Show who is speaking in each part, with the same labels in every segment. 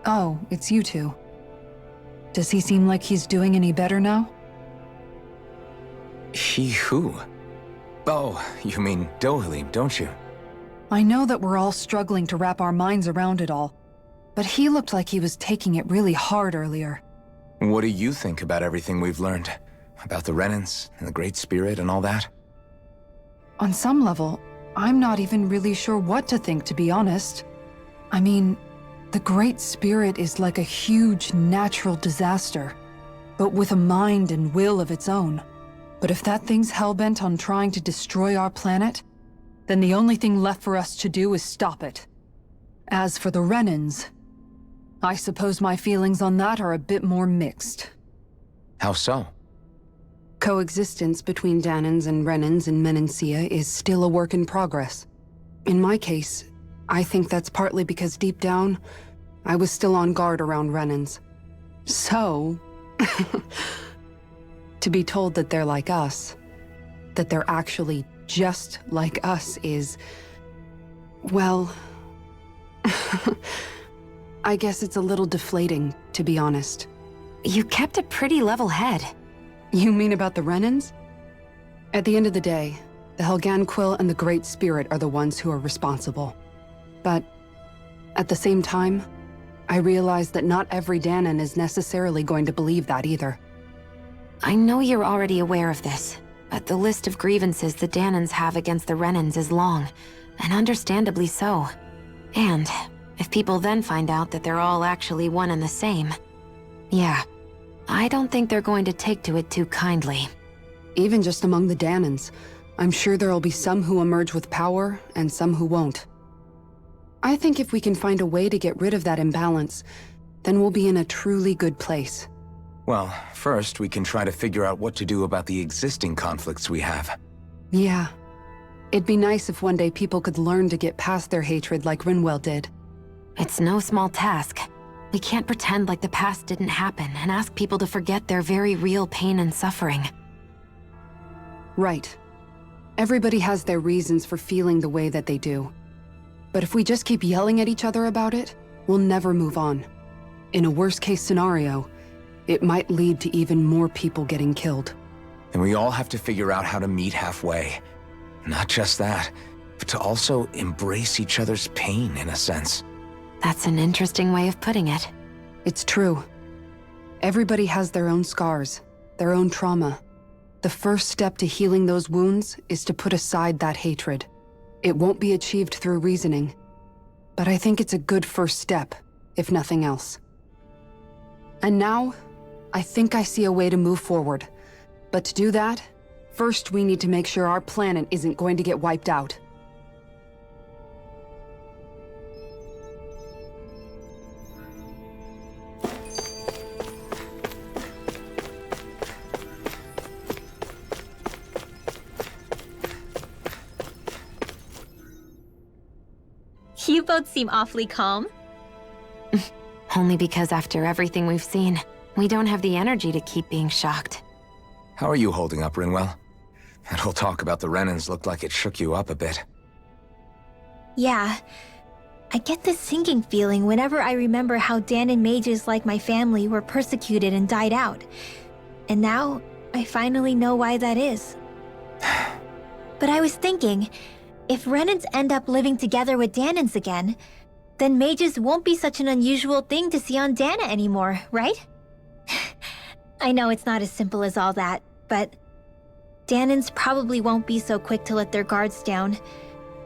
Speaker 1: Oh, it's you two. Does he seem like he's doing any better now?
Speaker 2: He who? Oh, you mean Dohalim, don't you?
Speaker 1: I know that we're all struggling to wrap our minds around it all, but he looked like he was taking it really hard earlier.
Speaker 2: What do you think about everything we've learned? About the Renans, and the Great Spirit, and all that?
Speaker 1: On some level, I'm not even really sure what to think, to be honest. I mean, the Great Spirit is like a huge natural disaster, but with a mind and will of its own. But if that thing's hellbent on trying to destroy our planet, then the only thing left for us to do is stop it. As for the Renans, I suppose my feelings on that are a bit more mixed.
Speaker 2: How so?
Speaker 3: Coexistence between Dahnans and Renans in Menancia is still a work in progress. In my case, I think that's partly because deep down, I was still on guard around Renans. So, to be told that they're like us, that they're actually just like us is, well, I guess it's a little deflating, to be honest.
Speaker 4: You kept a pretty level head.
Speaker 3: You mean about the Renans? At the end of the day, the Helghan Quill and the Great Spirit are the ones who are responsible. But at the same time, I realize that not every Dahnan is necessarily going to believe that either.
Speaker 4: I know you're already aware of this, but the list of grievances the Dahnans have against the Renans is long, and understandably so. And if people then find out that they're all actually one and the same, yeah, I don't think they're going to take to it too kindly.
Speaker 3: Even just among the Dahnans, I'm sure there'll be some who emerge with power and some who won't. I think if we can find a way to get rid of that imbalance, then we'll be in a truly good place.
Speaker 2: Well, first we can try to figure out what to do about the existing conflicts we have.
Speaker 3: Yeah. It'd be nice if one day people could learn to get past their hatred like Rinwell did.
Speaker 4: It's no small task. We can't pretend like the past didn't happen and ask people to forget their very real pain and suffering.
Speaker 3: Right. Everybody has their reasons for feeling the way that they do. But if we just keep yelling at each other about it, we'll never move on. In a worst-case scenario, it might lead to even more people getting killed.
Speaker 2: And we all have to figure out how to meet halfway. Not just that, but to also embrace each other's pain in a sense.
Speaker 4: That's an interesting way of putting it.
Speaker 3: It's true. Everybody has their own scars, their own trauma. The first step to healing those wounds is to put aside that hatred. It won't be achieved through reasoning, but I think it's a good first step, if nothing else. And now, I think I see a way to move forward. But to do that, first we need to make sure our planet isn't going to get wiped out.
Speaker 5: You both seem awfully calm.
Speaker 4: Only because after everything we've seen, we don't have the energy to keep being shocked.
Speaker 2: How are you holding up, Rinwell? That whole talk about the Renans looked like it shook you up a bit.
Speaker 5: Yeah. I get this sinking feeling whenever I remember how Dahnan mages like my family were persecuted and died out. And now, I finally know why that is. But I was thinking, if Renans end up living together with Dahnans again, then mages won't be such an unusual thing to see on Dahna anymore, right? I know it's not as simple as all that, but Dahnans probably won't be so quick to let their guards down,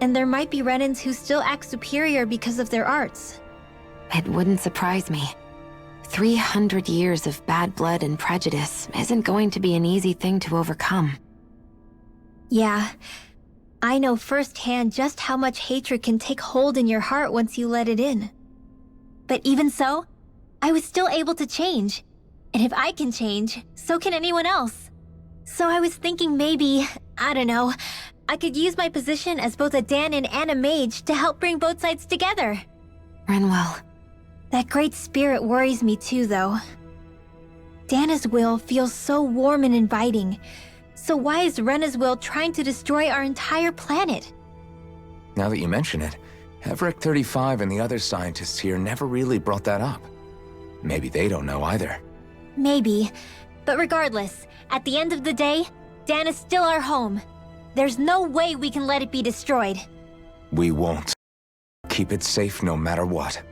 Speaker 5: and there might be Renans who still act superior because of their arts.
Speaker 4: It wouldn't surprise me. 300 years of bad blood and prejudice isn't going to be an easy thing to overcome.
Speaker 5: Yeah. I know firsthand just how much hatred can take hold in your heart once you let it in. But even so, I was still able to change. And if I can change, so can anyone else. So I was thinking maybe, I don't know, I could use my position as both a Dahnan and a mage to help bring both sides together.
Speaker 4: Rinwell.
Speaker 5: That Great Spirit worries me too, though. Dahna's will feels so warm and inviting. So why is Rena's will trying to destroy our entire planet?
Speaker 2: Now that you mention it, Everett 35 and the other scientists here never really brought that up. Maybe they don't know either.
Speaker 5: Maybe. But regardless, at the end of the day, Dan is still our home. There's no way we can let it be destroyed.
Speaker 2: We won't. Keep it safe no matter what.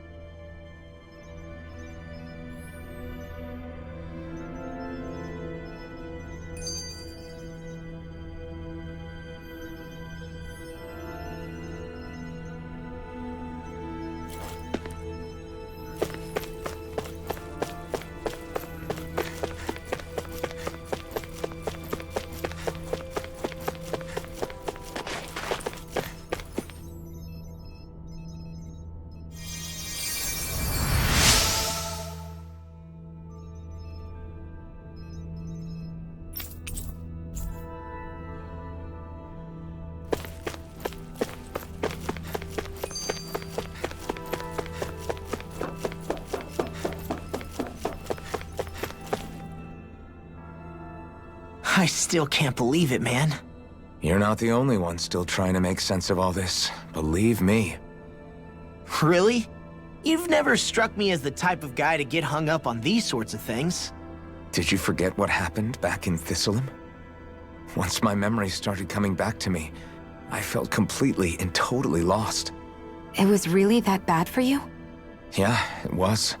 Speaker 6: I still can't believe it, man.
Speaker 2: You're not the only one still trying to make sense of all this. Believe me.
Speaker 6: Really? You've never struck me as the type of guy to get hung up on these sorts of things.
Speaker 2: Did you forget what happened back in Thistleum? Once my memory started coming back to me, I felt completely and totally lost.
Speaker 4: It was really that bad for you?
Speaker 2: Yeah, it was.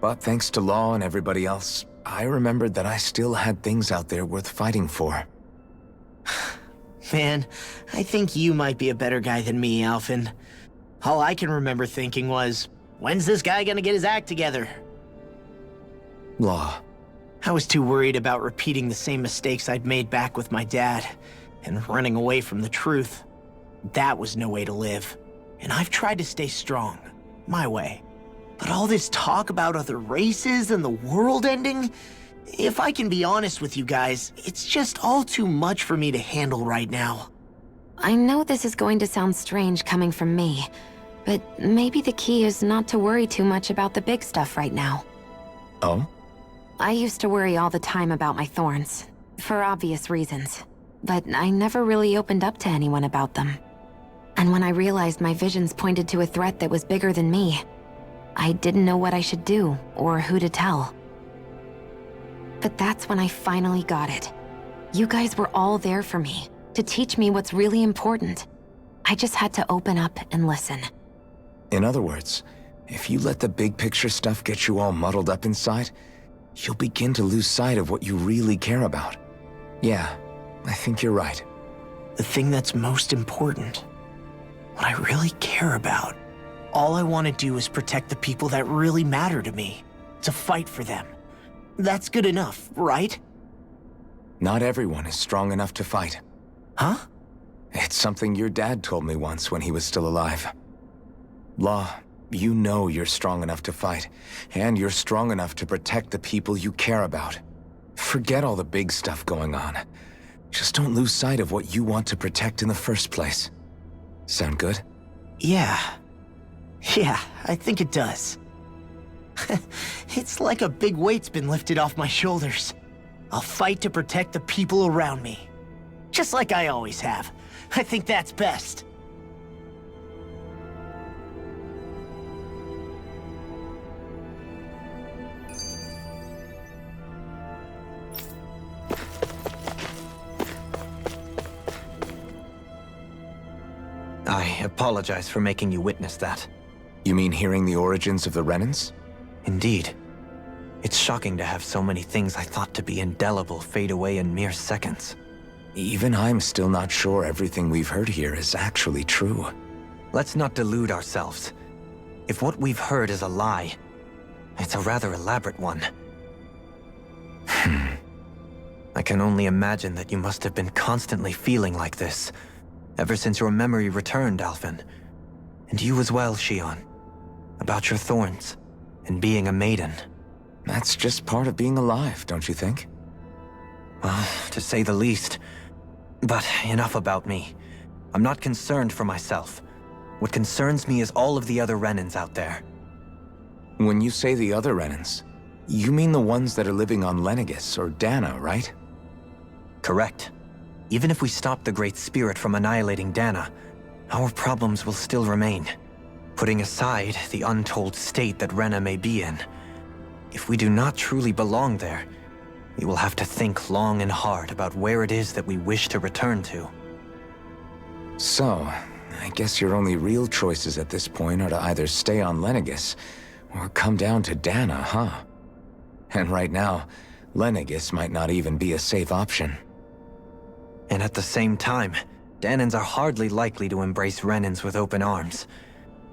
Speaker 2: But thanks to Law and everybody else, I remembered that I still had things out there worth fighting for.
Speaker 6: Man, I think you might be a better guy than me, Alphen. All I can remember thinking was, when's this guy gonna get his act together?
Speaker 2: Law.
Speaker 6: I was too worried about repeating the same mistakes I'd made back with my dad, and running away from the truth. That was no way to live. And I've tried to stay strong, my way. But all this talk about other races and the world ending, if I can be honest with you guys, it's just all too much for me to handle right now.
Speaker 4: I know this is going to sound strange coming from me, but maybe the key is not to worry too much about the big stuff right now.
Speaker 2: Oh?
Speaker 4: I used to worry all the time about my thorns, for obvious reasons, but I never really opened up to anyone about them. And when I realized my visions pointed to a threat that was bigger than me, I didn't know what I should do or who to tell. But that's when I finally got it. You guys were all there for me, to teach me what's really important. I just had to open up and listen.
Speaker 2: In other words, if you let the big picture stuff get you all muddled up inside, you'll begin to lose sight of what you really care about. Yeah, I think you're right.
Speaker 6: The thing that's most important, what I really care about. All I want to do is protect the people that really matter to me, to fight for them. That's good enough, right?
Speaker 2: Not everyone is strong enough to fight.
Speaker 6: Huh?
Speaker 2: It's something your dad told me once when he was still alive. Law, you know you're strong enough to fight, and you're strong enough to protect the people you care about. Forget all the big stuff going on. Just don't lose sight of what you want to protect in the first place. Sound good?
Speaker 6: Yeah, I think it does. It's like a big weight's been lifted off my shoulders. I'll fight to protect the people around me. Just like I always have. I think that's best.
Speaker 7: I apologize for making you witness that.
Speaker 2: You mean hearing the origins of the Renans?
Speaker 7: Indeed. It's shocking to have so many things I thought to be indelible fade away in mere seconds.
Speaker 2: Even I'm still not sure everything we've heard here is actually true.
Speaker 7: Let's not delude ourselves. If what we've heard is a lie, it's a rather elaborate one. I can only imagine that you must have been constantly feeling like this, ever since your memory returned, Alphen. And you as well, Shionne. About your thorns, and being a maiden.
Speaker 2: That's just part of being alive, don't you think?
Speaker 7: Well, to say the least. But enough about me. I'm not concerned for myself. What concerns me is all of the other Renans out there.
Speaker 2: When you say the other Renans, you mean the ones that are living on Lenegis or Dana, right?
Speaker 7: Correct. Even if we stop the Great Spirit from annihilating Dana, our problems will still remain. Putting aside the untold state that Rena may be in, if we do not truly belong there, we will have to think long and hard about where it is that we wish to return to.
Speaker 2: So, I guess your only real choices at this point are to either stay on Lenegis or come down to Dana, huh? And right now, Lenegis might not even be a safe option.
Speaker 7: And at the same time, Danans are hardly likely to embrace Renans with open arms.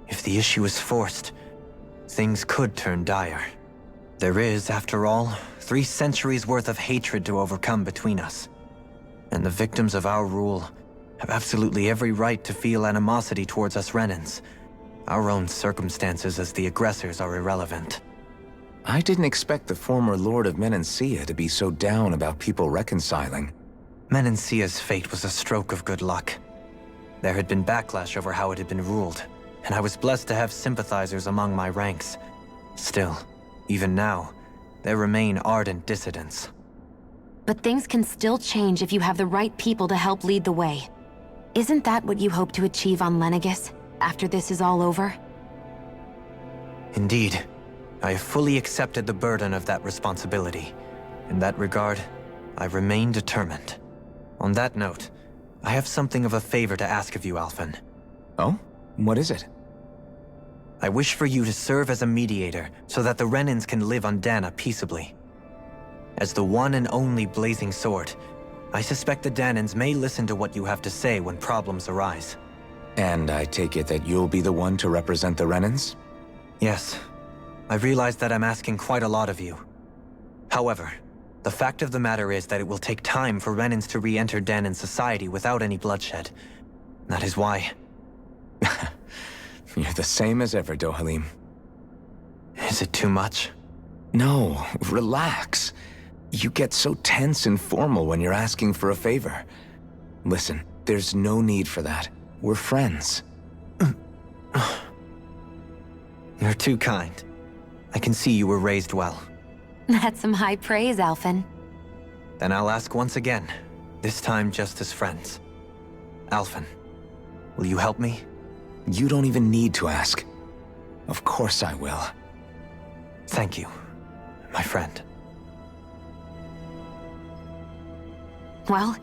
Speaker 7: If the issue is forced, things could turn dire. There is, after all, 3 centuries worth of hatred to overcome between us. And the victims of our rule have absolutely every right to feel animosity towards us Renans. Our own circumstances as the aggressors are irrelevant.
Speaker 2: I didn't expect the former Lord of Menancia to be so down about people reconciling.
Speaker 7: Menancia's fate was a stroke of good luck. There had been backlash over how it had been ruled, and I was blessed to have sympathizers among my ranks. Still, even now, there remain ardent dissidents.
Speaker 4: But things can still change if you have the right people to help lead the way. Isn't that what you hope to achieve on Lenegis, after this is all over?
Speaker 7: Indeed. I have fully accepted the burden of that responsibility. In that regard, I remain determined. On that note, I have something of a favor to ask of you, Alphen.
Speaker 2: Oh? What is it?
Speaker 7: I wish for you to serve as a mediator so that the Renans can live on Dana peaceably. As the one and only Blazing Sword, I suspect the Danans may listen to what you have to say when problems arise.
Speaker 2: And I take it that you'll be the one to represent the Renans?
Speaker 7: Yes. I realize that I'm asking quite a lot of you. However, the fact of the matter is that it will take time for Renans to re-enter Danan society without any bloodshed. That is why...
Speaker 2: You're the same as ever, Dohalim.
Speaker 7: Is it too much?
Speaker 2: No, relax. You get so tense and formal when you're asking for a favor. Listen, there's no need for that. We're friends.
Speaker 7: You're too kind. I can see you were raised well.
Speaker 4: That's some high praise, Alphen.
Speaker 7: Then I'll ask once again, this time just as friends. Alphen, will you help me?
Speaker 2: You don't even need to ask. Of course I will.
Speaker 7: Thank you, my friend.
Speaker 4: Well,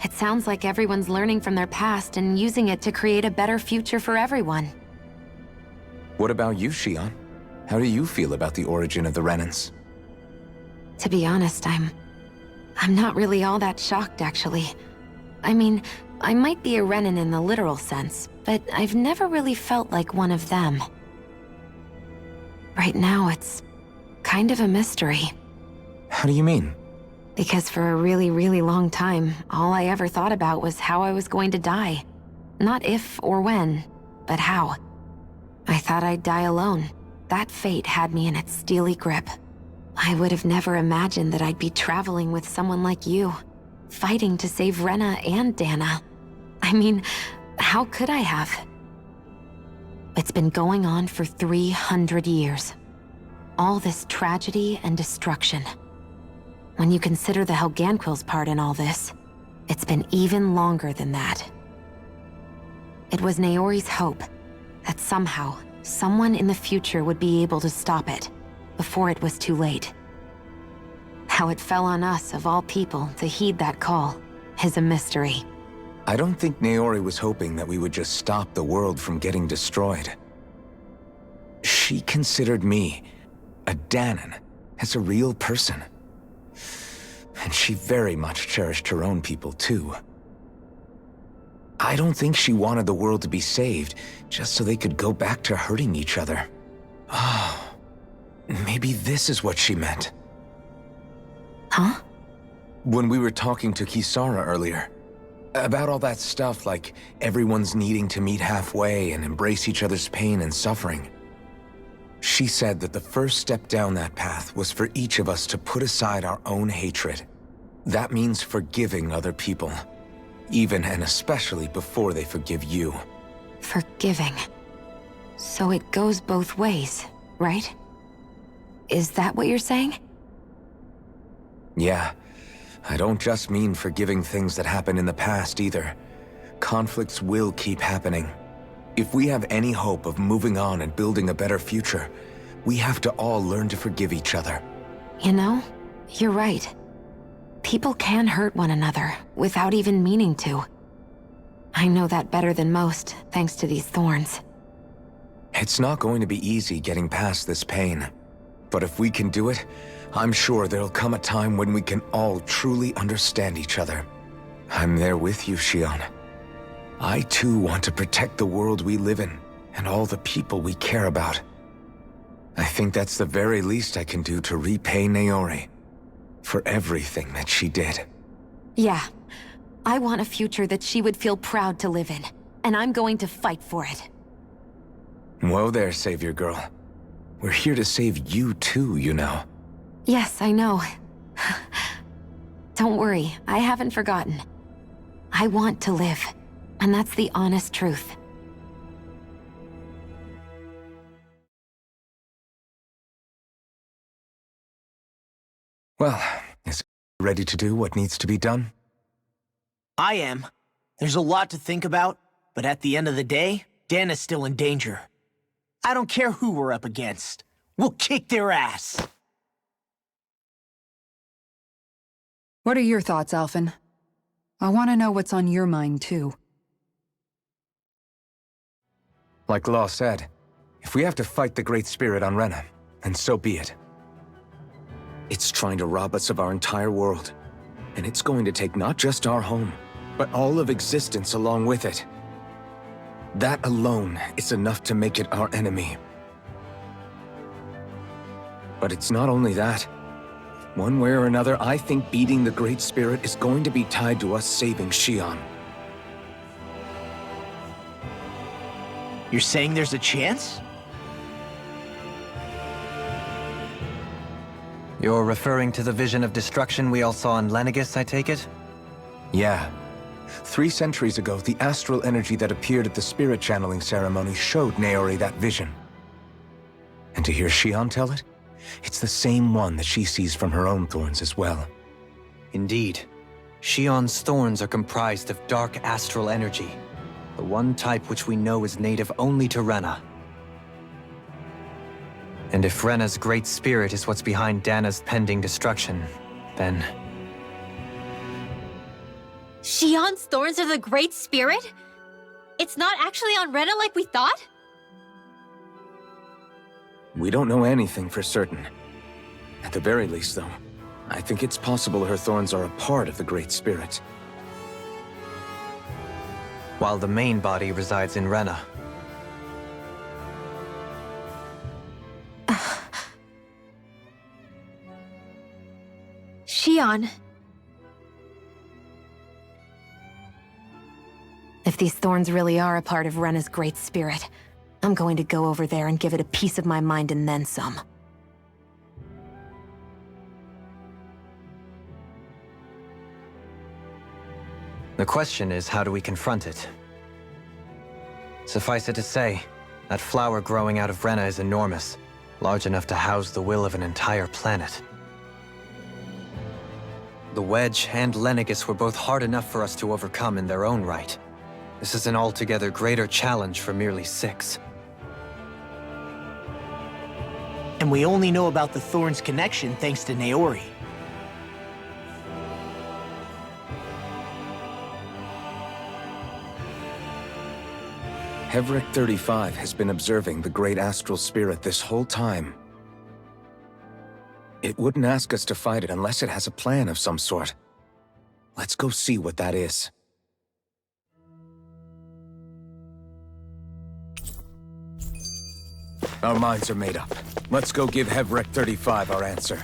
Speaker 4: it sounds like everyone's learning from their past and using it to create a better future for everyone.
Speaker 2: What about you, Shion? How do you feel about the origin of the Renans?
Speaker 4: To be honest, I'm not really all that shocked, actually. I mean, I might be a Renan in the literal sense, but I've never really felt like one of them. Right now, it's kind of a mystery.
Speaker 2: How do you mean?
Speaker 4: Because for a really, really long time, all I ever thought about was how I was going to die. Not if or when, but how. I thought I'd die alone. That fate had me in its steely grip. I would have never imagined that I'd be traveling with someone like you, fighting to save Rena and Dana. I mean, how could I have? It's been going on for 300 years. All this tragedy and destruction. When you consider the Helganquil's part in all this, it's been even longer than that. It was Naori's hope that somehow, someone in the future would be able to stop it, before it was too late. How it fell on us, of all people, to heed that call, is a mystery.
Speaker 2: I don't think Naori was hoping that we would just stop the world from getting destroyed. She considered me, a Danan, as a real person. And she very much cherished her own people, too. I don't think she wanted the world to be saved, just so they could go back to hurting each other. Oh, maybe this is what she meant.
Speaker 4: Huh?
Speaker 2: When we were talking to Kisara earlier, about all that stuff like everyone's needing to meet halfway and embrace each other's pain and suffering. She said that the first step down that path was for each of us to put aside our own hatred. That means forgiving other people, even and especially before they forgive you.
Speaker 4: Forgiving. So it goes both ways, right? Is that what you're saying?
Speaker 2: Yeah. I don't just mean forgiving things that happened in the past either. conflicts will keep happening. If we have any hope of moving on and building a better future, we have to all learn to forgive each other.
Speaker 4: You know, you're right. People can hurt one another without even meaning to. I know that better than most, thanks to these thorns.
Speaker 2: It's not going to be easy getting past this pain. But if we can do it, I'm sure there'll come a time when we can all truly understand each other. I'm there with you, Shion. I too want to protect the world we live in, and all the people we care about. I think that's the very least I can do to repay Naori for everything that she did.
Speaker 4: Yeah. I want a future that she would feel proud to live in, and I'm going to fight for it.
Speaker 2: Whoa there, Savior Girl. We're here to save you too, you know.
Speaker 4: Yes, I know. Don't worry, I haven't forgotten. I want to live, and that's the honest truth.
Speaker 2: Well, is it ready to do what needs to be done?
Speaker 6: I am. There's a lot to think about, but at the end of the day, Dan is still in danger. I don't care who we're up against. We'll kick their ass.
Speaker 3: What are your thoughts, Alphen? I want to know what's on your mind, too.
Speaker 2: Like Law said, if we have to fight the Great Spirit on Rena, then so be it. It's trying to rob us of our entire world, and it's going to take not just our home, but all of existence along with it. That alone is enough to make it our enemy. But it's not only that. One way or another, I think beating the Great Spirit is going to be tied to us saving Shion.
Speaker 6: You're saying there's a chance?
Speaker 7: You're referring to the vision of destruction we all saw in Lenegis, I take it?
Speaker 2: Yeah. 3 centuries ago, the astral energy that appeared at the spirit channeling ceremony showed Naori that vision. And to hear Shion tell it, it's the same one that she sees from her own thorns as well.
Speaker 7: Indeed. Shion's thorns are comprised of dark astral energy, the one type which we know is native only to Rena. And if Rena's great spirit is what's behind Dana's pending destruction, then...
Speaker 5: Shion's thorns are the Great Spirit? It's not actually on Rena like we thought?
Speaker 2: We don't know anything for certain. At the very least, though, I think it's possible her thorns are a part of the Great Spirit.
Speaker 7: While the main body resides in Rena.
Speaker 5: Shion.
Speaker 4: If these thorns really are a part of Rena's great spirit, I'm going to go over there and give it a piece of my mind and then some.
Speaker 7: The question is, how do we confront it? Suffice it to say, that flower growing out of Rena is enormous, large enough to house the will of an entire planet. The Wedge and Lenegis were both hard enough for us to overcome in their own right. This is an altogether greater challenge for merely 6.
Speaker 6: And we only know about the Thorns connection thanks to Naori.
Speaker 2: Hevric 35 has been observing the Great Astral Spirit this whole time. It wouldn't ask us to fight it unless it has a plan of some sort. Let's go see what that is. Our minds are made up. Let's go give Hevric 35 our answer.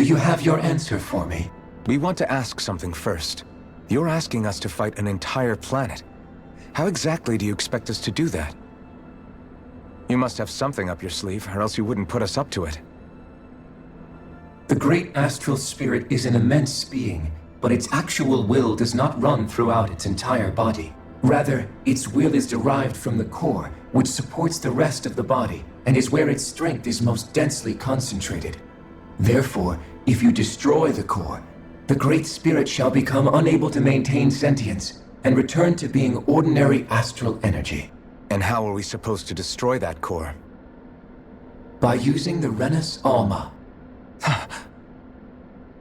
Speaker 8: you have your answer for me?
Speaker 2: We want to ask something first. You're asking us to fight an entire planet. How exactly do you expect us to do that? You must have something up your sleeve, or else you wouldn't put us up to it.
Speaker 8: The great astral spirit is an immense being, but its actual will does not run throughout its entire body. Rather, its will is derived from the core, which supports the rest of the body, and is where its strength is most densely concentrated. Therefore, if you destroy the core, the Great Spirit shall become unable to maintain sentience, and return to being ordinary astral energy.
Speaker 2: And how are we supposed to destroy that core?
Speaker 8: By using the Renus Alma.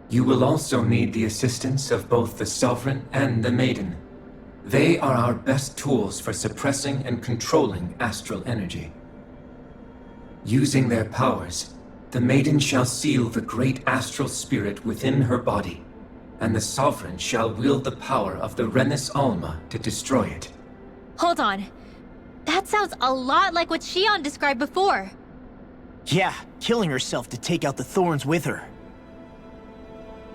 Speaker 8: You will also need the assistance of both the Sovereign and the Maiden. They are our best tools for suppressing and controlling astral energy. Using their powers, the Maiden shall seal the great astral spirit within her body, and the Sovereign shall wield the power of the Renus Alma to destroy it.
Speaker 5: Hold on. That sounds a lot like what Shion described before.
Speaker 6: Yeah, killing herself to take out the thorns with her.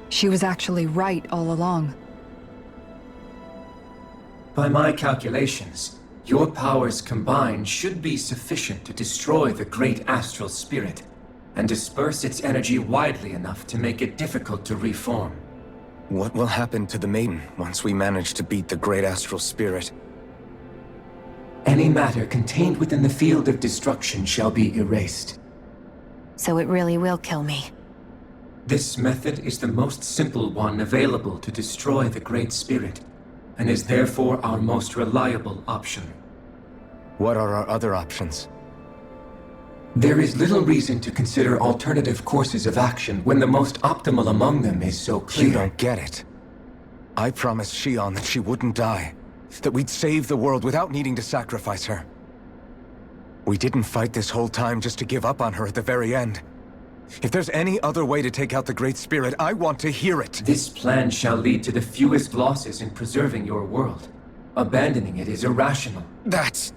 Speaker 3: She was actually right all along.
Speaker 8: By my calculations, your powers combined should be sufficient to destroy the great astral spirit, and disperse its energy widely enough to make it difficult to reform.
Speaker 2: What will happen to the Maiden once we manage to beat the great astral spirit?
Speaker 8: Any matter contained within the field of destruction shall be erased.
Speaker 4: So it really will kill me.
Speaker 8: This method is the most simple one available to destroy the Great Spirit, and is therefore our most reliable option.
Speaker 2: What are our other options?
Speaker 8: There is little reason to consider alternative courses of action when the most optimal among them is so clear.
Speaker 2: You don't get it. I promised Shion that she wouldn't die, that we'd save the world without needing to sacrifice her. We didn't fight this whole time just to give up on her at the very end. If there's any other way to take out the Great Spirit, I want to hear it.
Speaker 8: This plan shall lead to the fewest losses in preserving your world. Abandoning it is irrational.
Speaker 2: That's...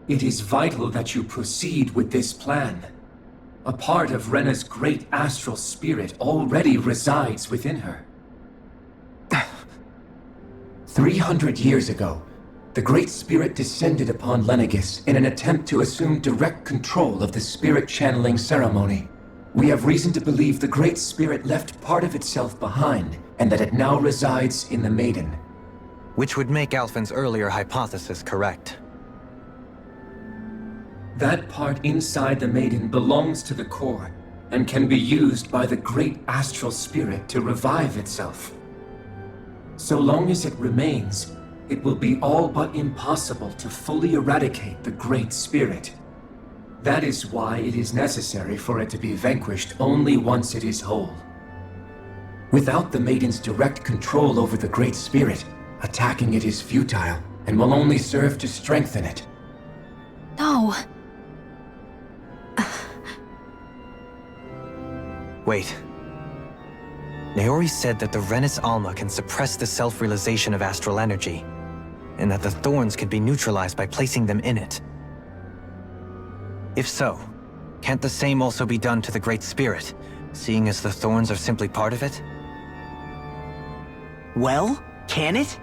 Speaker 8: It is vital that you proceed with this plan. A part of Rena's great astral spirit already resides within her. 300 years ago, the Great Spirit descended upon Lenegis in an attempt to assume direct control of the spirit channeling ceremony. We have reason to believe the Great Spirit left part of itself behind, and that it now resides in the Maiden.
Speaker 7: Which would make Alphen's earlier hypothesis correct.
Speaker 8: That part inside the Maiden belongs to the core, and can be used by the great astral spirit to revive itself. So long as it remains, it will be all but impossible to fully eradicate the Great Spirit. That is why it is necessary for it to be vanquished only once it is whole. Without the Maiden's direct control over the Great Spirit, attacking it is futile, and will only serve to strengthen it.
Speaker 5: No.
Speaker 7: Wait. Naori said that the Renus Alma can suppress the self-realization of astral energy, and that the thorns can be neutralized by placing them in it. If so, can't the same also be done to the Great Spirit, seeing as the thorns are simply part of it?
Speaker 6: Well, can it?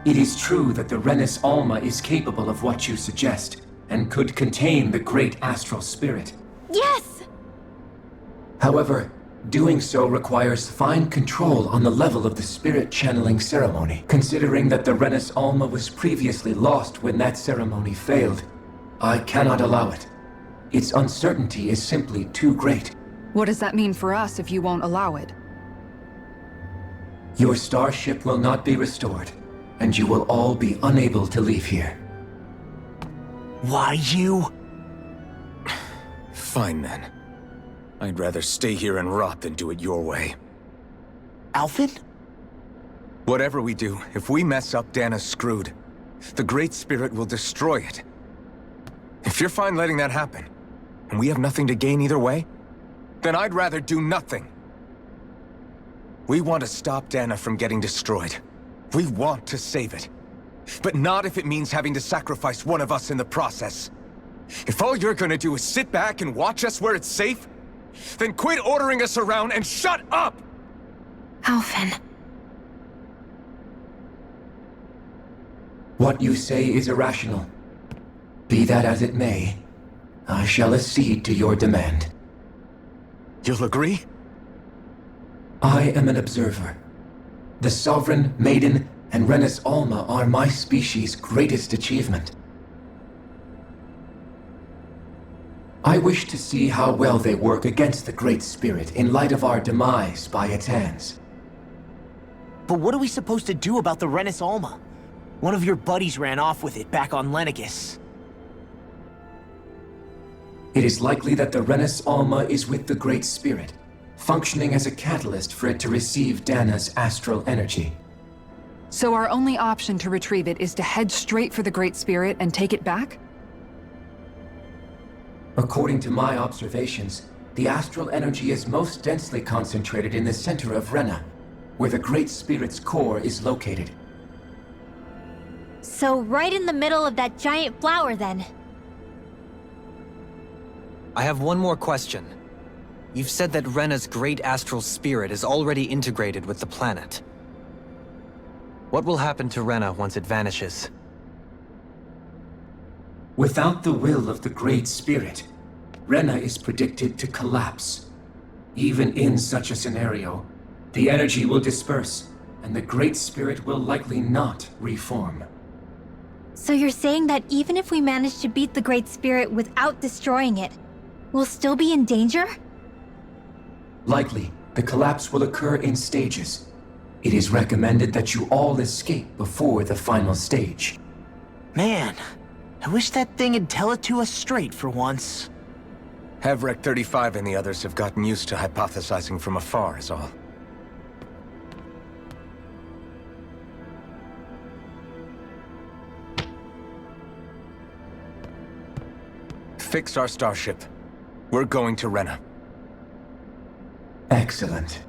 Speaker 8: It is true that the Renus Alma is capable of what you suggest, and could contain the great astral spirit.
Speaker 5: Yes!
Speaker 8: However, doing so requires fine control on the level of the spirit channeling ceremony. Considering that the Renus Alma was previously lost when that ceremony failed, I cannot allow it. Its uncertainty is simply too great.
Speaker 3: What does that mean for us if you won't allow it?
Speaker 8: Your starship will not be restored, and you will all be unable to leave here.
Speaker 6: Why you?
Speaker 2: Fine then. I'd rather stay here and rot than do it your way.
Speaker 6: Alphen?
Speaker 2: Whatever we do, if we mess up, Dana's screwed. The Great Spirit will destroy it. If you're fine letting that happen, and we have nothing to gain either way, then I'd rather do nothing. We want to stop Dana from getting destroyed. We want to save it. But not if it means having to sacrifice one of us in the process. If all you're gonna do is sit back and watch us where it's safe, Then quit ordering us around and shut up!
Speaker 4: Alphen.
Speaker 8: What you say is irrational. Be that as it may, I shall accede to your demand.
Speaker 2: You'll agree?
Speaker 8: I am an observer. The Sovereign, Maiden, and Renis Alma are my species' greatest achievement. I wish to see how well they work against the Great Spirit in light of our demise by its hands.
Speaker 6: But what are we supposed to do about the Renis Alma? One of your buddies ran off with it back on Lenegis.
Speaker 8: It is likely that the Renis Alma is with the Great Spirit, functioning as a catalyst for it to receive Dana's astral energy.
Speaker 3: So our only option to retrieve it is to head straight for the Great Spirit and take it back?
Speaker 8: According to my observations, the astral energy is most densely concentrated in the center of Rena, where the Great Spirit's core is located.
Speaker 5: So right in the middle of that giant flower, then.
Speaker 7: I have one more question. You've said that Rena's great astral spirit is already integrated with the planet. What will happen to Rena once it vanishes?
Speaker 8: Without the will of the Great Spirit, Rena is predicted to collapse. Even in such a scenario, the energy will disperse, and the Great Spirit will likely not reform.
Speaker 5: So you're saying that even if we manage to beat the Great Spirit without destroying it, we'll still be in danger?
Speaker 8: Likely, the collapse will occur in stages. It is recommended that you all escape before the final stage.
Speaker 6: Man, I wish that thing would tell it to us straight for once.
Speaker 2: Hevrek 35 and the others have gotten used to hypothesizing from afar, is all. Fix our starship. We're going to Rena.
Speaker 8: Excellent.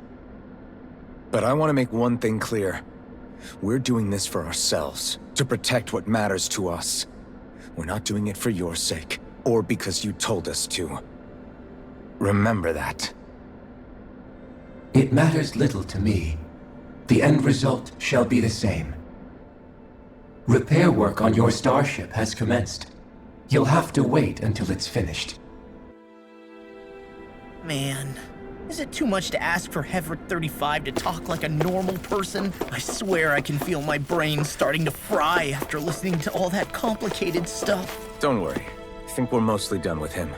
Speaker 2: But I want to make one thing clear. We're doing this for ourselves, to protect what matters to us. We're not doing it for your sake, or because you told us to. Remember that.
Speaker 8: It matters little to me. The end result shall be the same. Repair work on your starship has commenced. You'll have to wait until it's finished.
Speaker 6: Man, is it too much to ask for Hevrek 35 to talk like a normal person? I swear I can feel my brain starting to fry after listening to all that complicated stuff.
Speaker 2: Don't worry. I think we're mostly done with him.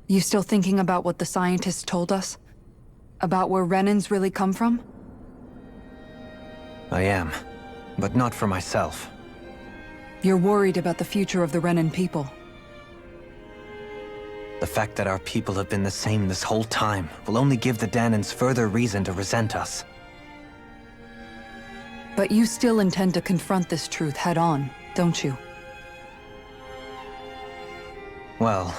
Speaker 3: You still thinking about what the scientists told us? About where Renans really come from?
Speaker 7: I am, but not for myself.
Speaker 3: You're worried about the future of the Renan people.
Speaker 7: The fact that our people have been the same this whole time will only give the Danans further reason to resent us.
Speaker 3: But you still intend to confront this truth head-on, don't you?
Speaker 7: Well,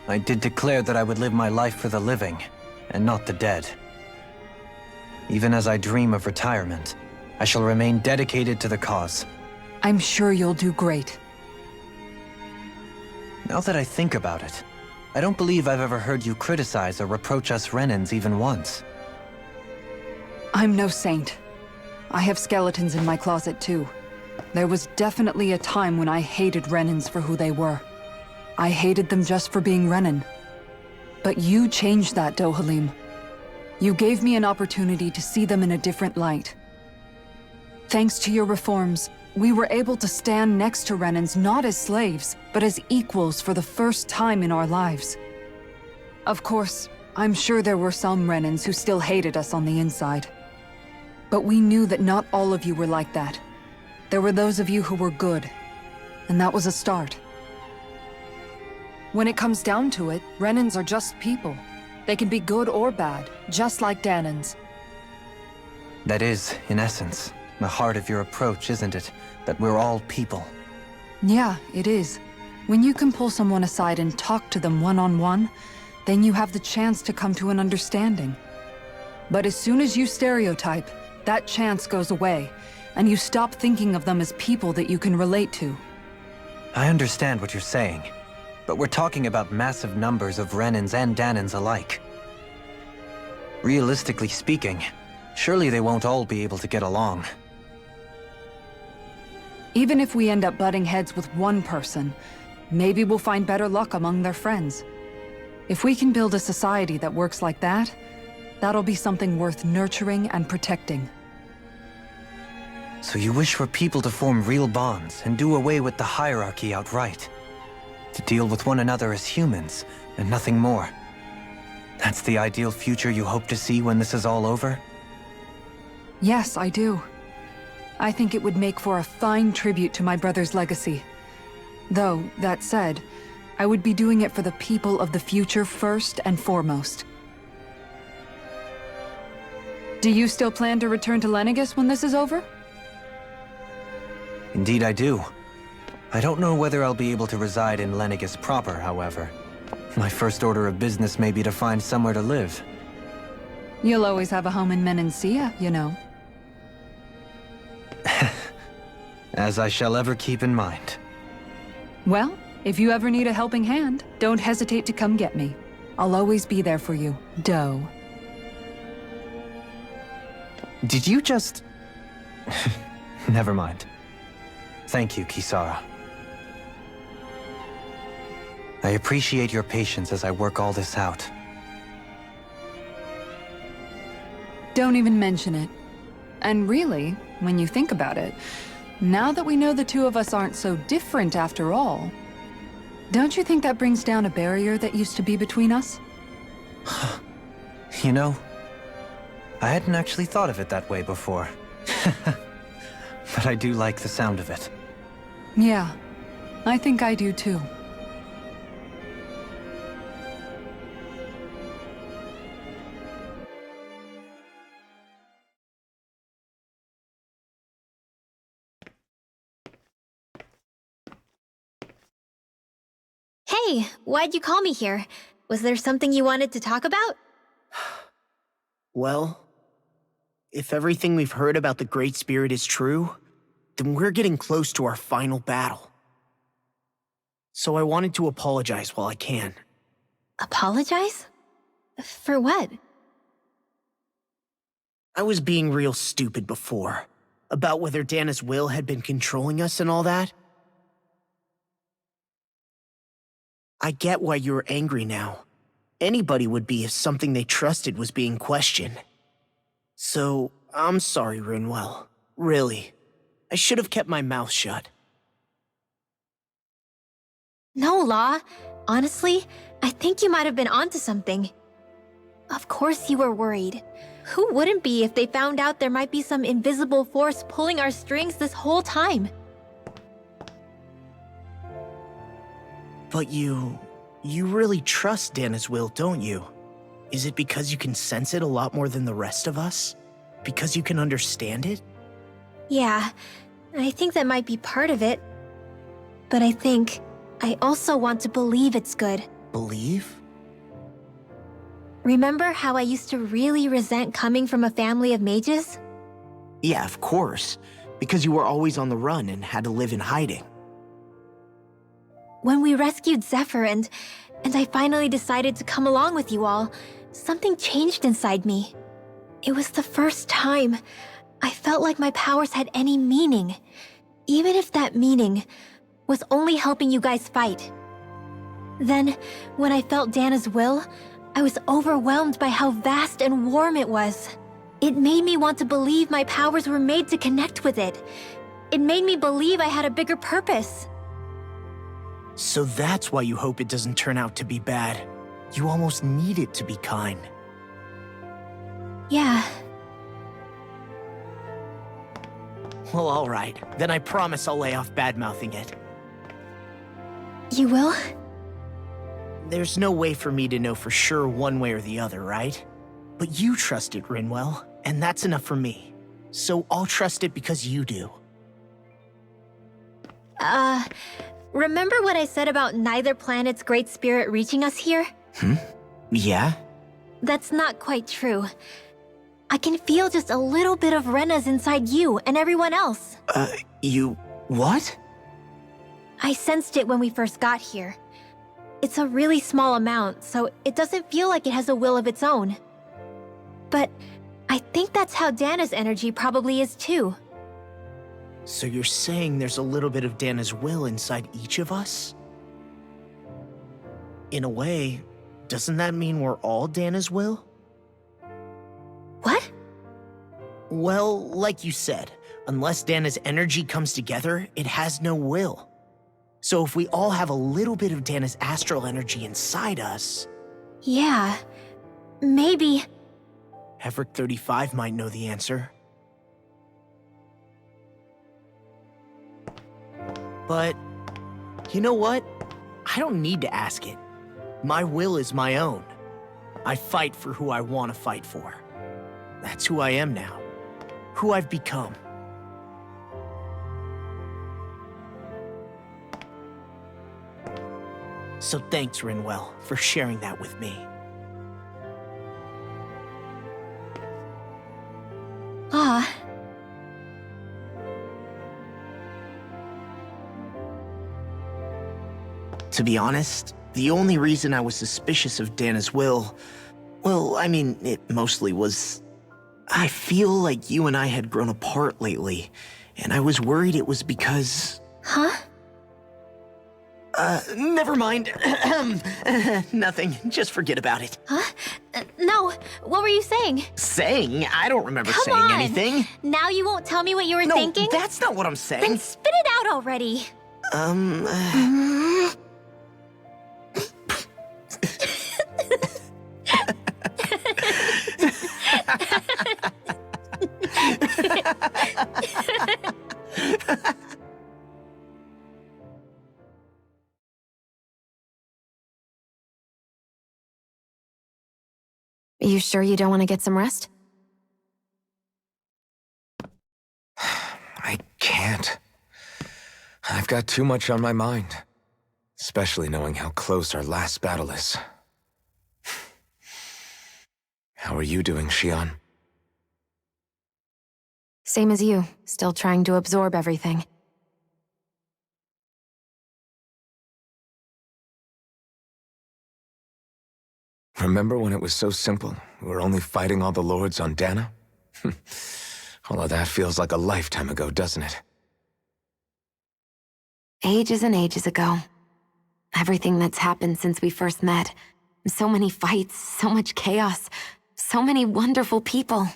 Speaker 7: I did declare that I would live my life for the living, and not the dead. Even as I dream of retirement, I shall remain dedicated to the cause.
Speaker 3: I'm sure you'll do great.
Speaker 7: Now that I think about it, I don't believe I've ever heard you criticize or reproach us Renans even once.
Speaker 3: I'm no saint. I have skeletons in my closet too. There was definitely a time when I hated Renans for who they were. I hated them just for being Renan. But you changed that, Dohalim. You gave me an opportunity to see them in a different light. Thanks to your reforms, we were able to stand next to Renans not as slaves, but as equals for the first time in our lives. Of course, I'm sure there were some Renans who still hated us on the inside. But we knew that not all of you were like that. There were those of you who were good, and that was a start. When it comes down to it, Renans are just people. They can be good or bad, just like Danans.
Speaker 7: That is, in essence, the heart of your approach, isn't it? That we're all people.
Speaker 1: Yeah, it is. When you can pull someone aside and talk to them one-on-one, then you have the chance to come to an understanding. But as soon as you stereotype, that chance goes away, and you stop thinking of them as people that you can relate to.
Speaker 7: I understand what you're saying, but we're talking about massive numbers of Renans and Dahnans alike. Realistically speaking, surely they won't all be able to get along.
Speaker 1: Even if we end up butting heads with one person, maybe we'll find better luck among their friends. If we can build a society that works like that, that'll be something worth nurturing and protecting.
Speaker 7: So you wish for people to form real bonds and do away with the hierarchy outright? To deal with one another as humans, and nothing more? That's the ideal future you hope to see when this is all over?
Speaker 1: Yes, I do. I think it would make for a fine tribute to my brother's legacy. Though, that said, I would be doing it for the people of the future first and foremost. Do you still plan to return to Lenegis when this is over?
Speaker 7: Indeed I do. I don't know whether I'll be able to reside in Lenegis proper, however. My first order of business may be to find somewhere to live.
Speaker 1: You'll always have a home in Menancia, you know.
Speaker 7: As I shall ever keep in mind.
Speaker 1: Well, if you ever need a helping hand, don't hesitate to come get me. I'll always be there for you, Doe.
Speaker 7: Did you just... Never mind. Thank you, Kisara. I appreciate your patience as I work all this out.
Speaker 1: Don't even mention it. And really, when you think about it, now that we know the two of us aren't so different after all, don't you think that brings down a barrier that used to be between us?
Speaker 7: You know, I hadn't actually thought of it that way before. But I do like the sound of it.
Speaker 1: Yeah, I think I do too.
Speaker 5: Hey, why'd you call me here? Was there something you wanted to talk about?
Speaker 6: Well, if everything we've heard about the Great Spirit is true, then we're getting close to our final battle. So I wanted to apologize while I can.
Speaker 5: Apologize? For what?
Speaker 6: I was being real stupid before, about whether Dana's will had been controlling us and all that. I get why you're angry now. Anybody would be if something they trusted was being questioned. So, I'm sorry, Rinwell. Really. I should have kept my mouth shut.
Speaker 5: No, Law. Honestly, I think you might have been onto something. Of course you were worried. Who wouldn't be if they found out there might be some invisible force pulling our strings this whole time?
Speaker 6: But you really trust Dana's will, don't you? Is it because you can sense it a lot more than the rest of us? Because you can understand it?
Speaker 5: Yeah, I think that might be part of it. But I also want to believe it's good.
Speaker 6: Believe?
Speaker 5: Remember how I used to really resent coming from a family of mages?
Speaker 6: Yeah, of course. Because you were always on the run and had to live in hiding.
Speaker 5: When we rescued Zephyr and I finally decided to come along with you all, something changed inside me. It was the first time I felt like my powers had any meaning, even if that meaning was only helping you guys fight. Then, when I felt Dana's will, I was overwhelmed by how vast and warm it was. It made me want to believe my powers were made to connect with it. It made me believe I had a bigger purpose.
Speaker 6: So that's why you hope it doesn't turn out to be bad. You almost need it to be kind.
Speaker 5: Yeah.
Speaker 6: Well, alright. Then I promise I'll lay off bad-mouthing it.
Speaker 5: You will?
Speaker 6: There's no way for me to know for sure one way or the other, right? But you trust it, Rinwell, and that's enough for me. so I'll trust it because you do.
Speaker 5: Remember what I said about neither planet's great spirit reaching us here?
Speaker 6: Yeah?
Speaker 5: That's not quite true. I can feel just a little bit of Rena's inside you and everyone else.
Speaker 6: You... what?
Speaker 5: I sensed it when we first got here. It's a really small amount, so it doesn't feel like it has a will of its own. But I think that's how Dana's energy probably is too.
Speaker 6: So you're saying there's a little bit of Dana's will inside each of us? In a way, doesn't that mean we're all Dana's will?
Speaker 5: What?
Speaker 6: Well, like you said, unless Dana's energy comes together, it has no will. So if we all have a little bit of Dana's astral energy inside us...
Speaker 5: Yeah, maybe...
Speaker 6: Heverick 35 might know the answer. But, you know what? I don't need to ask it. My will is my own. I fight for who I want to fight for. That's who I am now. Who I've become. So thanks, Rinwell, for sharing that with me.
Speaker 5: Ah.
Speaker 6: To be honest, the only reason I was suspicious of Dana's will, well, I mean, it mostly was... I feel like you and I had grown apart lately, and I was worried it was because...
Speaker 5: Huh?
Speaker 6: Never mind. Nothing. Just forget about it.
Speaker 5: Huh? No, what were you saying?
Speaker 6: Saying? I don't remember
Speaker 5: Come
Speaker 6: saying
Speaker 5: on.
Speaker 6: anything.
Speaker 5: Now you won't tell me what you were
Speaker 6: No,
Speaker 5: thinking?
Speaker 6: that's not what I'm saying.
Speaker 5: Then spit it out already.
Speaker 4: You sure you don't want to get some rest?
Speaker 2: I can't. I've got too much on my mind. Especially knowing how close our last battle is. How are you doing, Shion?
Speaker 4: Same as you, still trying to absorb everything.
Speaker 2: Remember when it was so simple? We were only fighting all the lords on Dana? All of that feels like a lifetime ago, doesn't it?
Speaker 4: Ages and ages ago. Everything that's happened since we first met. So many fights, so much chaos, so many wonderful people.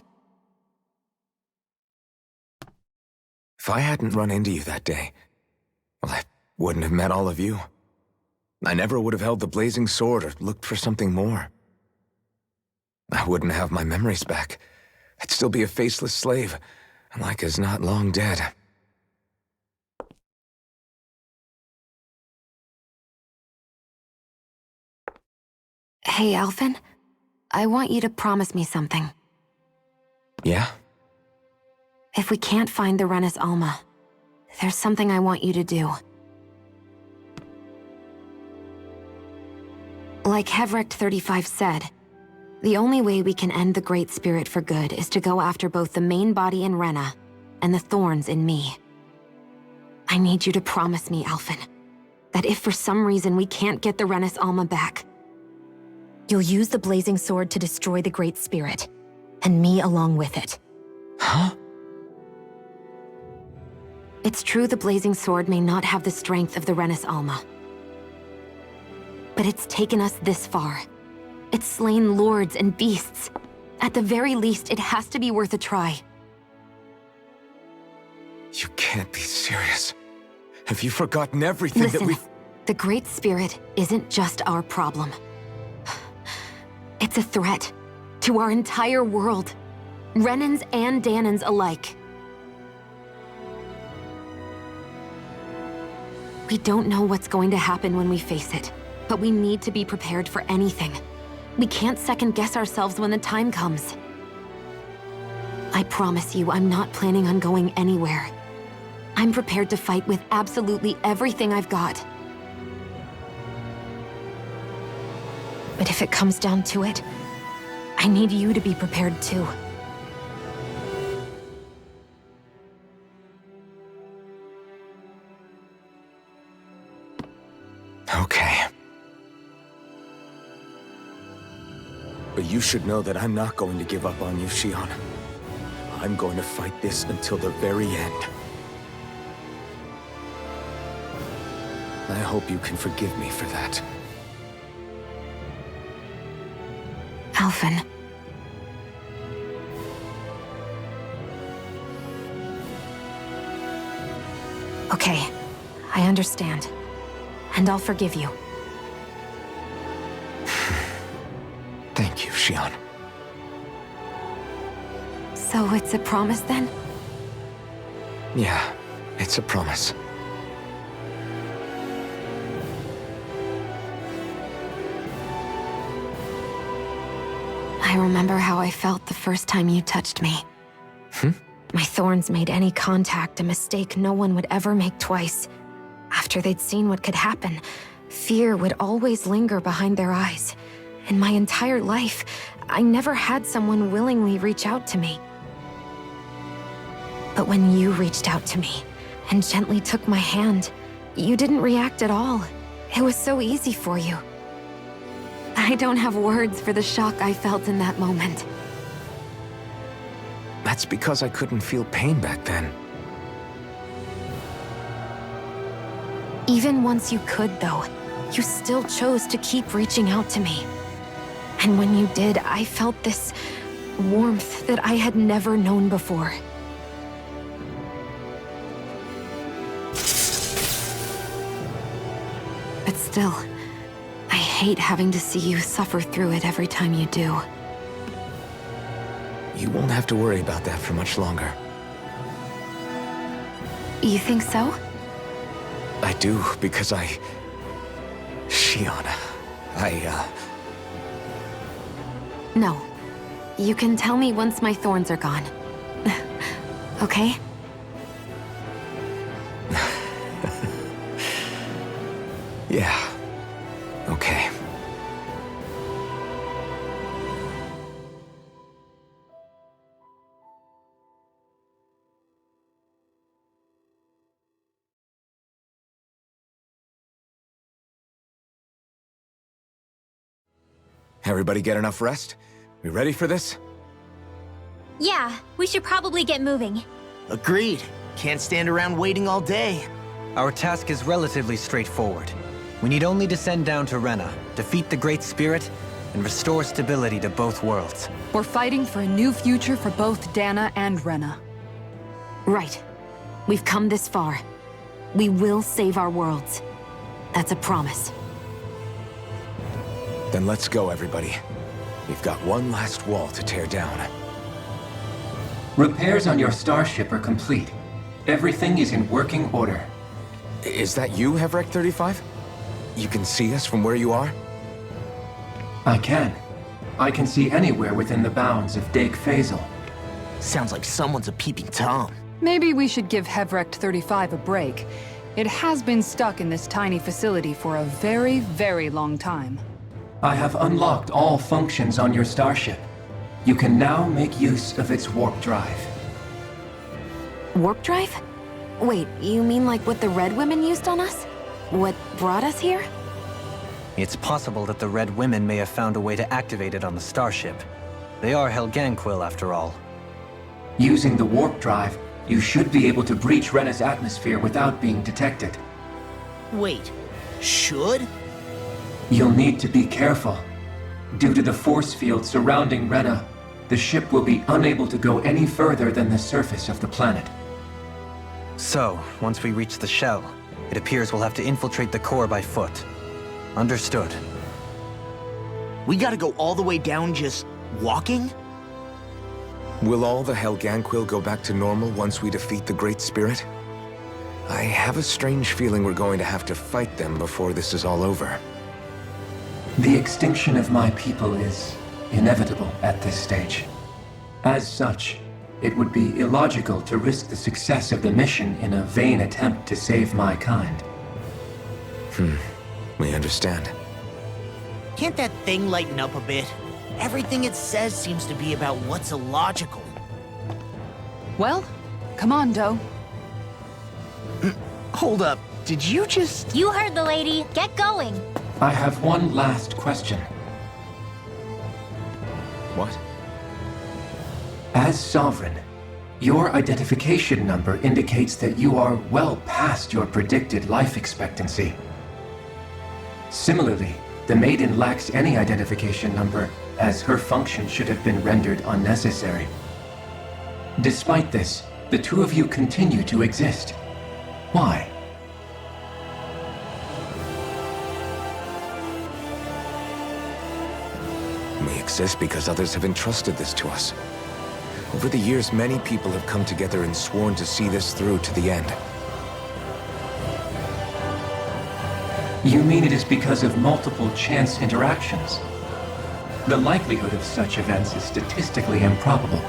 Speaker 2: If I hadn't run into you that day, well, I wouldn't have met all of you. I never would have held the blazing sword or looked for something more. I wouldn't have my memories back. I'd still be a faceless slave, like as not long dead.
Speaker 4: Hey, Alphen. I want you to promise me something.
Speaker 2: Yeah?
Speaker 4: If we can't find the Renis Alma, there's something I want you to do. Like Heverick 35 said, the only way we can end the Great Spirit for good is to go after both the main body in Rena and the thorns in me. I need you to promise me, Alphen, that if for some reason we can't get the Renis Alma back, you'll use the Blazing Sword to destroy the Great Spirit, and me along with it.
Speaker 2: Huh?
Speaker 4: It's true the Blazing Sword may not have the strength of the Renis Alma. But it's taken us this far. It's slain lords and beasts. At the very least, it has to be worth a try.
Speaker 2: You can't be serious. Have you forgotten everything
Speaker 4: Listen,
Speaker 2: that we've...
Speaker 4: the Great Spirit isn't just our problem. It's a threat to our entire world. Renans and Danans alike. We don't know what's going to happen when we face it, but we need to be prepared for anything. We can't second-guess ourselves when the time comes. I promise you, I'm not planning on going anywhere. I'm prepared to fight with absolutely everything I've got. But if it comes down to it, I need you to be prepared too.
Speaker 2: Okay. But you should know that I'm not going to give up on you, Shion. I'm going to fight this until the very end. I hope you can forgive me for that.
Speaker 4: Alphen. Okay, I understand. And I'll forgive you.
Speaker 2: Thank you, Shion.
Speaker 4: So it's a promise then?
Speaker 2: Yeah, it's a promise.
Speaker 4: I remember how I felt the first time you touched me. My thorns made any contact a mistake no one would ever make twice. After they'd seen what could happen, fear would always linger behind their eyes. In my entire life, I never had someone willingly reach out to me. But when you reached out to me and gently took my hand, you didn't react at all. It was so easy for you. I don't have words for the shock I felt in that moment.
Speaker 2: That's because I couldn't feel pain back then.
Speaker 4: Even once you could, though, you still chose to keep reaching out to me. And when you did, I felt this warmth that I had never known before. But still, I hate having to see you suffer through it every time you do.
Speaker 2: You won't have to worry about that for much longer.
Speaker 4: You think so?
Speaker 2: I do, because Shion,
Speaker 4: No. You can tell me once my thorns are gone. Okay?
Speaker 2: Yeah. Okay. Everybody get enough rest? We ready for this?
Speaker 5: Yeah, we should probably get moving.
Speaker 6: Agreed. Can't stand around waiting all day.
Speaker 7: Our task is relatively straightforward. We need only descend down to Rena, defeat the Great Spirit, and restore stability to both worlds.
Speaker 3: We're fighting for a new future for both Dana and Rena.
Speaker 4: Right. We've come this far. We will save our worlds. That's a promise.
Speaker 2: Then let's go, everybody. We've got one last wall to tear down.
Speaker 8: Repairs on your starship are complete. Everything is in working order.
Speaker 2: Is that you, Hevrek 35? You can see us from where you are?
Speaker 8: I can. I can see anywhere within the bounds of Dake Faisal.
Speaker 6: Sounds like someone's a peeping Tom.
Speaker 3: Maybe we should give Hevrekt 35 a break. It has been stuck in this tiny facility for a very, very long time.
Speaker 8: I have unlocked all functions on your starship. You can now make use of its warp drive.
Speaker 4: Warp drive? Wait, you mean like what the Red Women used on us? What brought us here?
Speaker 7: It's possible that the Red Women may have found a way to activate it on the starship. They are Helganquil, after all.
Speaker 8: Using the warp drive, you should be able to breach Rena's atmosphere without being detected.
Speaker 6: Wait, should?
Speaker 8: You'll need to be careful. Due to the force field surrounding Rena, the ship will be unable to go any further than the surface of the planet.
Speaker 7: So, once we reach the shell, it appears we'll have to infiltrate the core by foot. Understood.
Speaker 6: We gotta go all the way down just walking?
Speaker 2: Will all the Helganquil go back to normal once we defeat the Great Spirit? I have a strange feeling we're going to have to fight them before this is all over.
Speaker 8: The extinction of my people is inevitable at this stage. As such, it would be illogical to risk the success of the mission in a vain attempt to save my kind.
Speaker 2: We understand.
Speaker 6: Can't that thing lighten up a bit? Everything it says seems to be about what's illogical.
Speaker 3: Well, come on, Doe.
Speaker 6: Hold up, did you just...
Speaker 5: You heard the lady. Get going.
Speaker 8: I have one last question.
Speaker 2: What?
Speaker 8: As Sovereign, your identification number indicates that you are well past your predicted life expectancy. Similarly, the Maiden lacks any identification number, as her function should have been rendered unnecessary. Despite this, the two of you continue to exist. Why?
Speaker 2: We exist because others have entrusted this to us. Over the years, many people have come together and sworn to see this through to the end.
Speaker 8: You mean it is because of multiple chance interactions? The likelihood of such events is statistically improbable.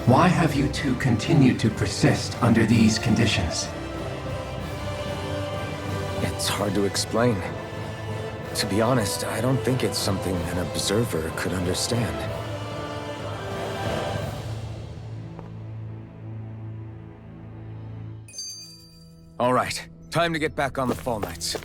Speaker 8: Why have you two continued to persist under these conditions?
Speaker 2: It's hard to explain. To be honest, I don't think it's something an observer could understand. All right, time to get back on the Fall Knights.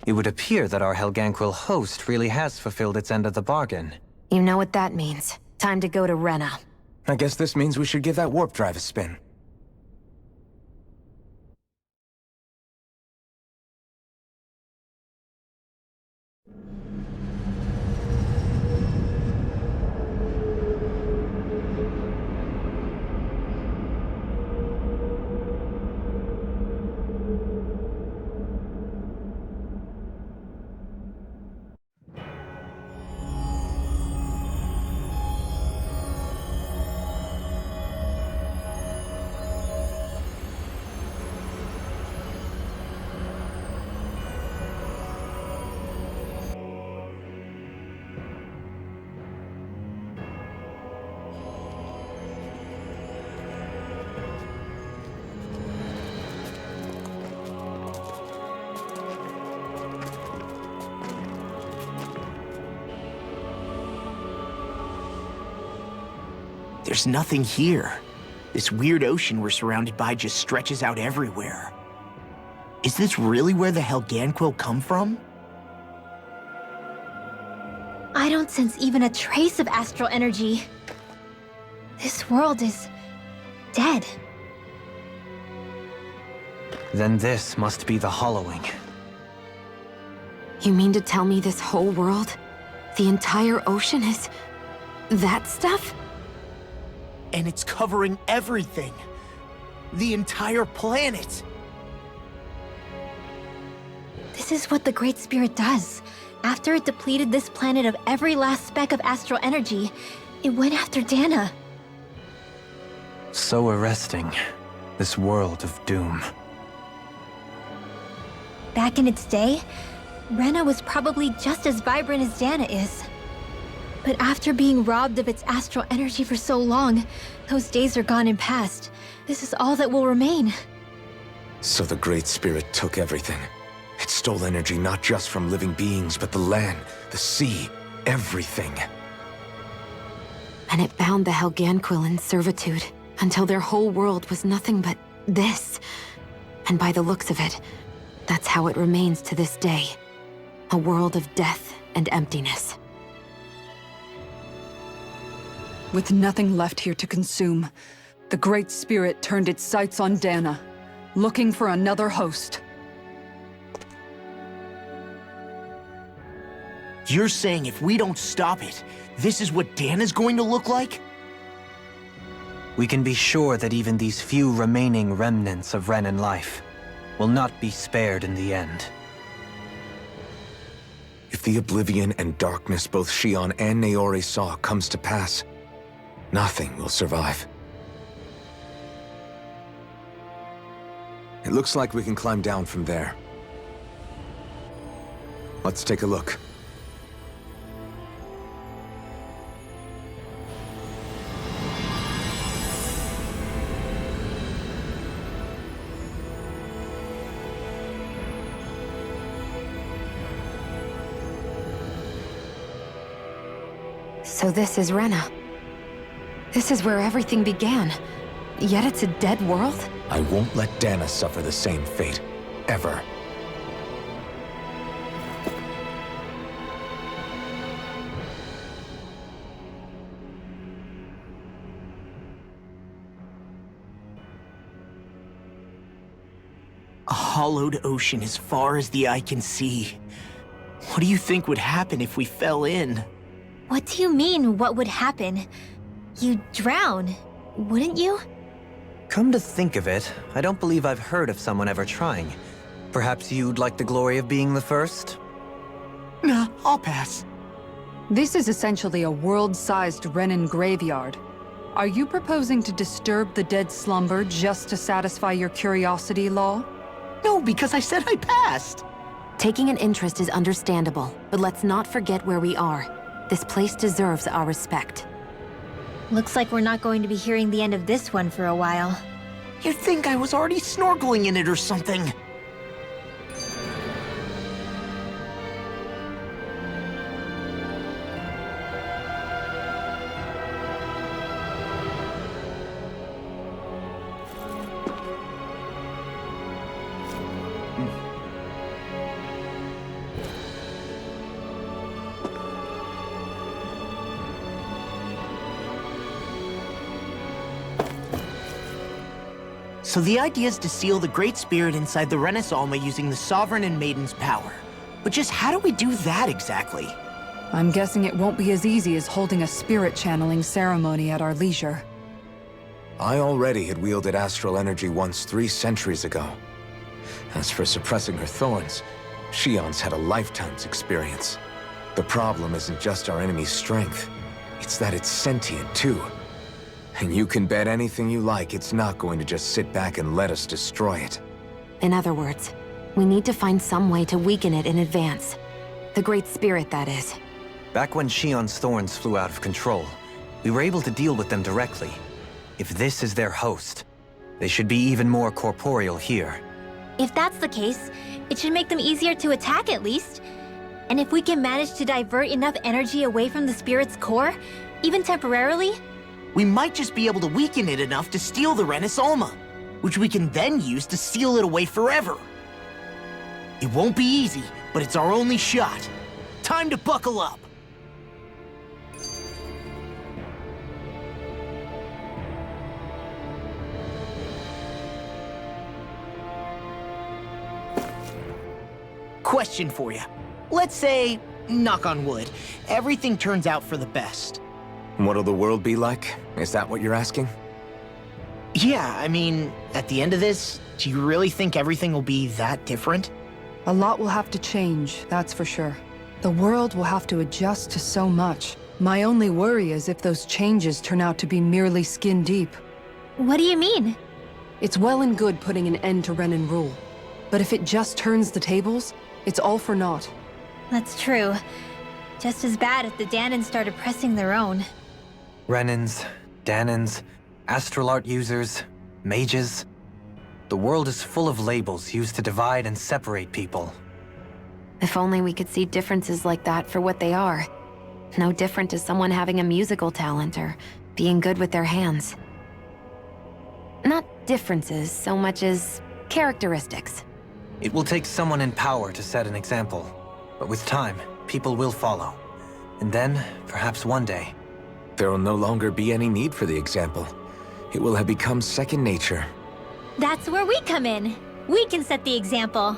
Speaker 7: It would appear that our Helganquil host really has fulfilled its end of the bargain.
Speaker 4: You know what that means. Time to go to Rena.
Speaker 2: I guess this means we should give that warp drive a spin.
Speaker 6: There's nothing here. This weird ocean we're surrounded by just stretches out everywhere. Is this really where the Helganquil come from?
Speaker 5: I don't sense even a trace of astral energy. This world is dead.
Speaker 7: Then this must be the Hollowing.
Speaker 4: You mean to tell me this whole world, the entire ocean is that stuff?
Speaker 6: And it's covering everything. The entire planet.
Speaker 5: This is what the Great Spirit does. After it depleted this planet of every last speck of astral energy, it went after Dana.
Speaker 7: So arresting. This world of doom.
Speaker 5: Back in its day, Rena was probably just as vibrant as Dana is. But after being robbed of its astral energy for so long, those days are gone and past. This is all that will remain.
Speaker 2: So the Great Spirit took everything. It stole energy not just from living beings, but the land, the sea, everything.
Speaker 4: And it bound the Helganquil in servitude until their whole world was nothing but this. And by the looks of it, that's how it remains to this day. A world of death and emptiness.
Speaker 3: With nothing left here to consume, the Great Spirit turned its sights on Dana, looking for another host.
Speaker 6: You're saying if we don't stop it, this is what Dana's going to look like?
Speaker 7: We can be sure that even these few remaining remnants of Renan life will not be spared in the end.
Speaker 2: If the oblivion and darkness both Shion and Naori saw comes to pass, nothing will survive. It looks like we can climb down from there. Let's take a look.
Speaker 4: So this is Rena. This is where everything began. Yet it's a dead world?
Speaker 2: I won't let Dana suffer the same fate. Ever.
Speaker 6: A hollowed ocean as far as the eye can see. What do you think would happen if we fell in?
Speaker 5: What do you mean, what would happen? You'd drown, wouldn't you?
Speaker 7: Come to think of it, I don't believe I've heard of someone ever trying. Perhaps you'd like the glory of being the first?
Speaker 6: Nah, I'll pass.
Speaker 3: This is essentially a world-sized Renin graveyard. Are you proposing to disturb the dead slumber just to satisfy your curiosity, Law?
Speaker 6: No, because I said I passed.
Speaker 4: Taking an interest is understandable, but let's not forget where we are. This place deserves our respect.
Speaker 5: Looks like we're not going to be hearing the end of this one for a while.
Speaker 6: You'd think I was already snorkeling in it or something. So the idea is to seal the Great Spirit inside the Renis Alma using the Sovereign and Maiden's power. But just how do we do that exactly?
Speaker 3: I'm guessing it won't be as easy as holding a spirit channeling ceremony at our leisure.
Speaker 2: I already had wielded astral energy once 3 centuries ago. As for suppressing her thorns, Shion's had a lifetime's experience. The problem isn't just our enemy's strength, it's that it's sentient too. And you can bet anything you like it's not going to just sit back and let us destroy it.
Speaker 4: In other words, we need to find some way to weaken it in advance. The Great Spirit, that is.
Speaker 7: Back when Shion's thorns flew out of control, we were able to deal with them directly. If this is their host, they should be even more corporeal here.
Speaker 5: If that's the case, it should make them easier to attack at least. And if we can manage to divert enough energy away from the spirit's core, even temporarily,
Speaker 6: We might just be able to weaken it enough to steal the Renis Alma, which we can then use to seal it away forever. It won't be easy, but it's our only shot. Time to buckle up. Question for you. Let's say, knock on wood, everything turns out for the best.
Speaker 2: What'll the world be like? Is that what you're asking?
Speaker 6: Yeah, I mean, at the end of this, do you really think everything will be that different?
Speaker 3: A lot will have to change, that's for sure. The world will have to adjust to so much. My only worry is if those changes turn out to be merely skin deep.
Speaker 5: what do you mean?
Speaker 3: It's well and good putting an end to Renin rule. But if it just turns the tables, it's all for naught.
Speaker 5: That's true. Just as bad if the Danans started pressing their own.
Speaker 7: Renins, Danans, astral art users, mages. The world is full of labels used to divide and separate people.
Speaker 4: If only we could see differences like that for what they are. No different to someone having a musical talent or being good with their hands. Not differences so much as characteristics.
Speaker 7: It will take someone in power to set an example. But with time, people will follow. And then, perhaps one day,
Speaker 2: There will no longer be any need for the example. It will have become second nature.
Speaker 5: That's where we come in. We can set the example.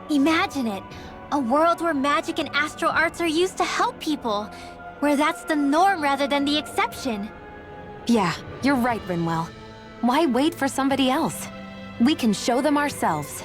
Speaker 5: Imagine it. A world where magic and astral arts are used to help people. Where that's the norm rather than the exception.
Speaker 4: Yeah, you're right, Rinwell. Why wait for somebody else? We can show them ourselves.